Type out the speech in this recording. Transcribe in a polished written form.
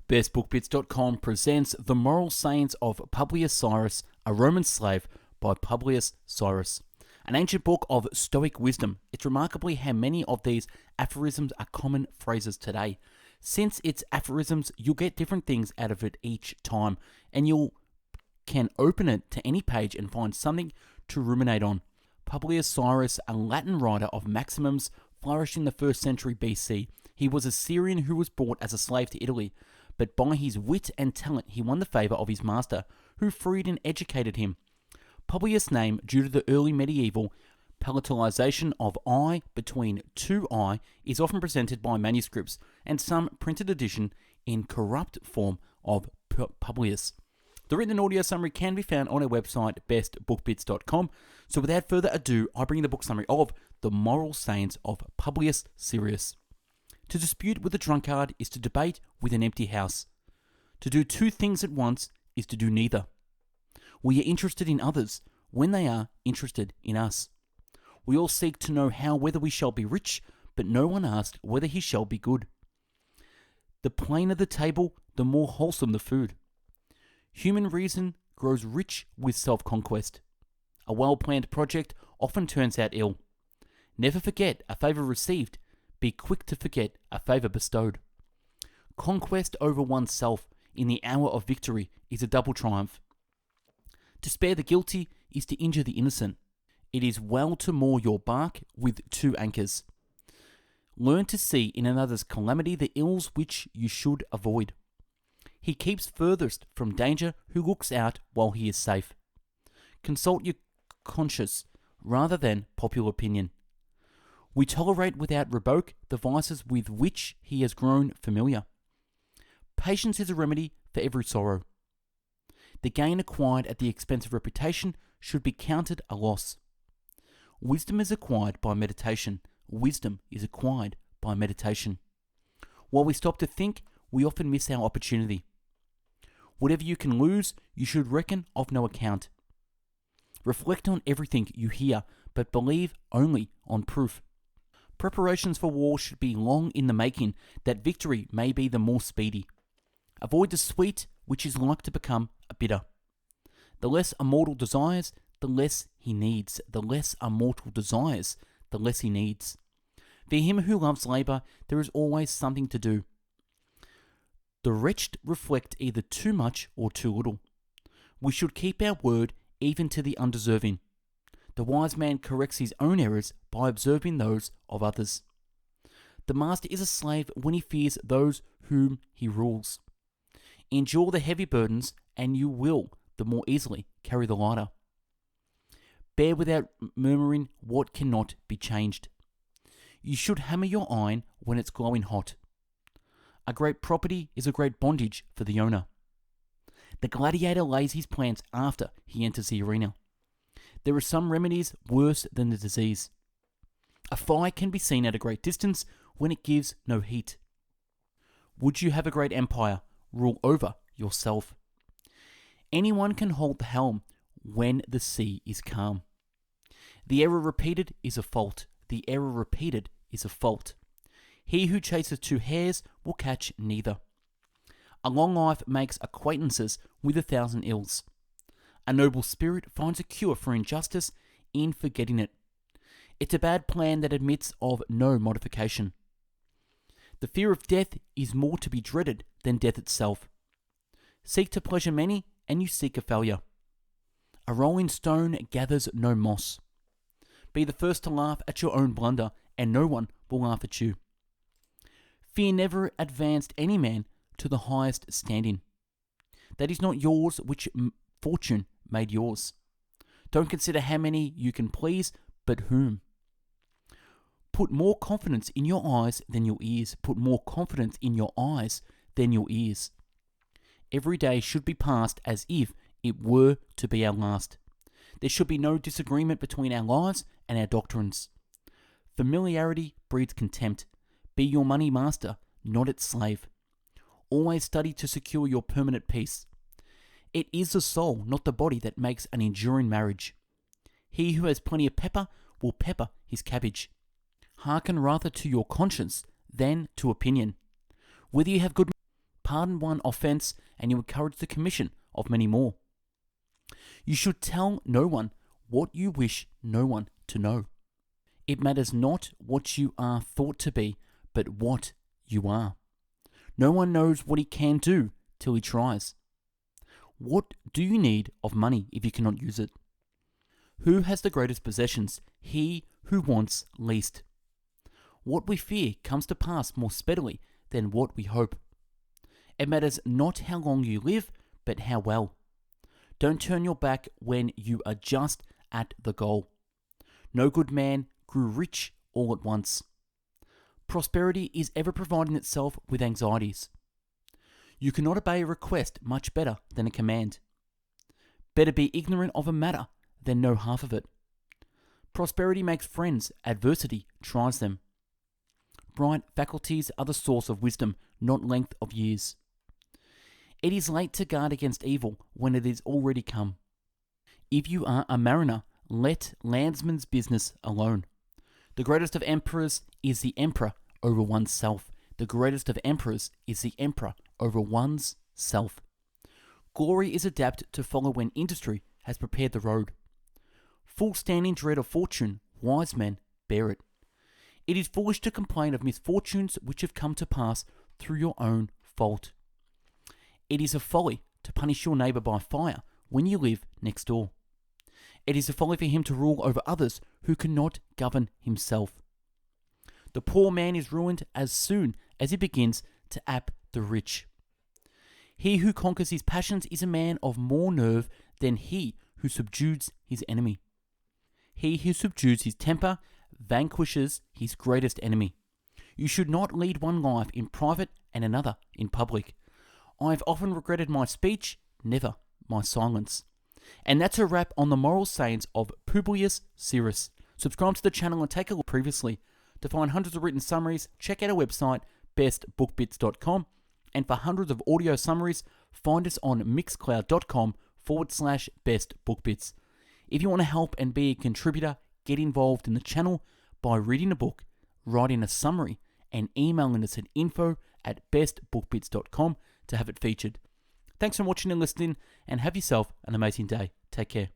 BestBookBits.com presents The Moral Sayings of Publius Syrus, a Roman Slave, by Publius Syrus. An ancient book of Stoic wisdom. It's remarkably how many of these aphorisms are common phrases today. Since it's aphorisms, you'll get different things out of it each time, and you can open it to any page and find something to ruminate on. Publius Syrus, a Latin writer of maxims, flourished in the 1st century BC. He was a Syrian who was brought as a slave to Italy, but by his wit and talent he won the favour of his master, who freed and educated him. Publius' name, due to the early medieval palatalization of I between two I, is often presented by manuscripts and some printed edition in corrupt form of Publius. The written audio summary can be found on our website, bestbookbits.com. So without further ado, I bring the book summary of The Moral Sayings of Publius Syrus. To dispute with a drunkard is to debate with an empty house. To do two things at once is to do neither. We are interested in others when they are interested in us. We all seek to know whether we shall be rich, but no one asks whether he shall be good. The plainer the table, the more wholesome the food. Human reason grows rich with self-conquest. A well-planned project often turns out ill. Never forget a favour received. Be quick to forget a favour bestowed. Conquest over oneself in the hour of victory is a double triumph. To spare the guilty is to injure the innocent. It is well to moor your bark with two anchors. Learn to see in another's calamity the ills which you should avoid. He keeps furthest from danger who looks out while he is safe. Consult your conscience rather than popular opinion. We tolerate without rebuke the vices with which he has grown familiar. Patience is a remedy for every sorrow. The gain acquired at the expense of reputation should be counted a loss. Wisdom is acquired by meditation. Wisdom is acquired by meditation. While we stop to think, we often miss our opportunity. Whatever you can lose, you should reckon of no account. Reflect on everything you hear, but believe only on proof. Preparations for war should be long in the making, that victory may be the more speedy. Avoid the sweet, which is like to become a bitter. The less a mortal desires, the less he needs. The less a mortal desires, the less he needs. For him who loves labour, there is always something to do. The wretched reflect either too much or too little. We should keep our word even to the undeserving. The wise man corrects his own errors by observing those of others. The master is a slave when he fears those whom he rules. Endure the heavy burdens, and you will the more easily carry the lighter. Bear without murmuring what cannot be changed. You should hammer your iron when it's glowing hot. A great property is a great bondage for the owner. The gladiator lays his plans after he enters the arena. There are some remedies worse than the disease. A fire can be seen at a great distance when it gives no heat. Would you have a great empire? Rule over yourself. Anyone can hold the helm when the sea is calm. The error repeated is a fault. The error repeated is a fault. He who chases two hares will catch neither. A long life makes acquaintances with 1,000 ills. A noble spirit finds a cure for injustice in forgetting it. It's a bad plan that admits of no modification. The fear of death is more to be dreaded than death itself. Seek to pleasure many, and you seek a failure. A rolling stone gathers no moss. Be the first to laugh at your own blunder, and no one will laugh at you. Fear never advanced any man to the highest standing. That is not yours which fortune made yours. Don't consider how many you can please, but whom. Put more confidence in your eyes than your ears. Put more confidence in your eyes than your ears. Every day should be passed as if it were to be our last. There should be no disagreement between our lives and our doctrines. Familiarity breeds contempt. Be your money master, not its slave. Always study to secure your permanent peace. It is the soul, not the body, that makes an enduring marriage. He who has plenty of pepper will pepper his cabbage. Hearken rather to your conscience than to opinion. Whether you have good pardon one offence and you encourage the commission of many more. You should tell no one what you wish no one to know. It matters not what you are thought to be, but what you are. No one knows what he can do till he tries. What do you need of money if you cannot use it? Who has the greatest possessions? He who wants least. What we fear comes to pass more speedily than what we hope. It matters not how long you live, but how well. Don't turn your back when you are just at the goal. No good man grew rich all at once. Prosperity is ever providing itself with anxieties. You cannot obey a request much better than a command. Better be ignorant of a matter than know half of it. Prosperity makes friends, adversity tries them. Bright faculties are the source of wisdom, not length of years. It is late to guard against evil when it is already come. If you are a mariner, let landsman's business alone. The greatest of emperors is the emperor over oneself. The greatest of emperors is the emperor over one's self. Glory is adapt to follow when industry has prepared the road. Fools stand in dread of fortune, wise men bear it. It is foolish to complain of misfortunes which have come to pass through your own fault. It is a folly to punish your neighbour by fire when you live next door. It is a folly for him to rule over others who cannot govern himself. The poor man is ruined as soon as he begins to ape the rich. He who conquers his passions is a man of more nerve than he who subdues his enemy. He who subdues his temper vanquishes his greatest enemy. You should not lead one life in private and another in public. I have often regretted my speech, never my silence. And that's a wrap on the moral sayings of Publius Syrus. Subscribe to the channel and take a look previously. To find hundreds of written summaries, check out our website, bestbookbits.com. And for hundreds of audio summaries, find us on mixcloud.com/bestbookbits. If you want to help and be a contributor, get involved in the channel by reading a book, writing a summary, and emailing us at info@bestbookbits.com to have it featured. Thanks for watching and listening, and have yourself an amazing day. Take care.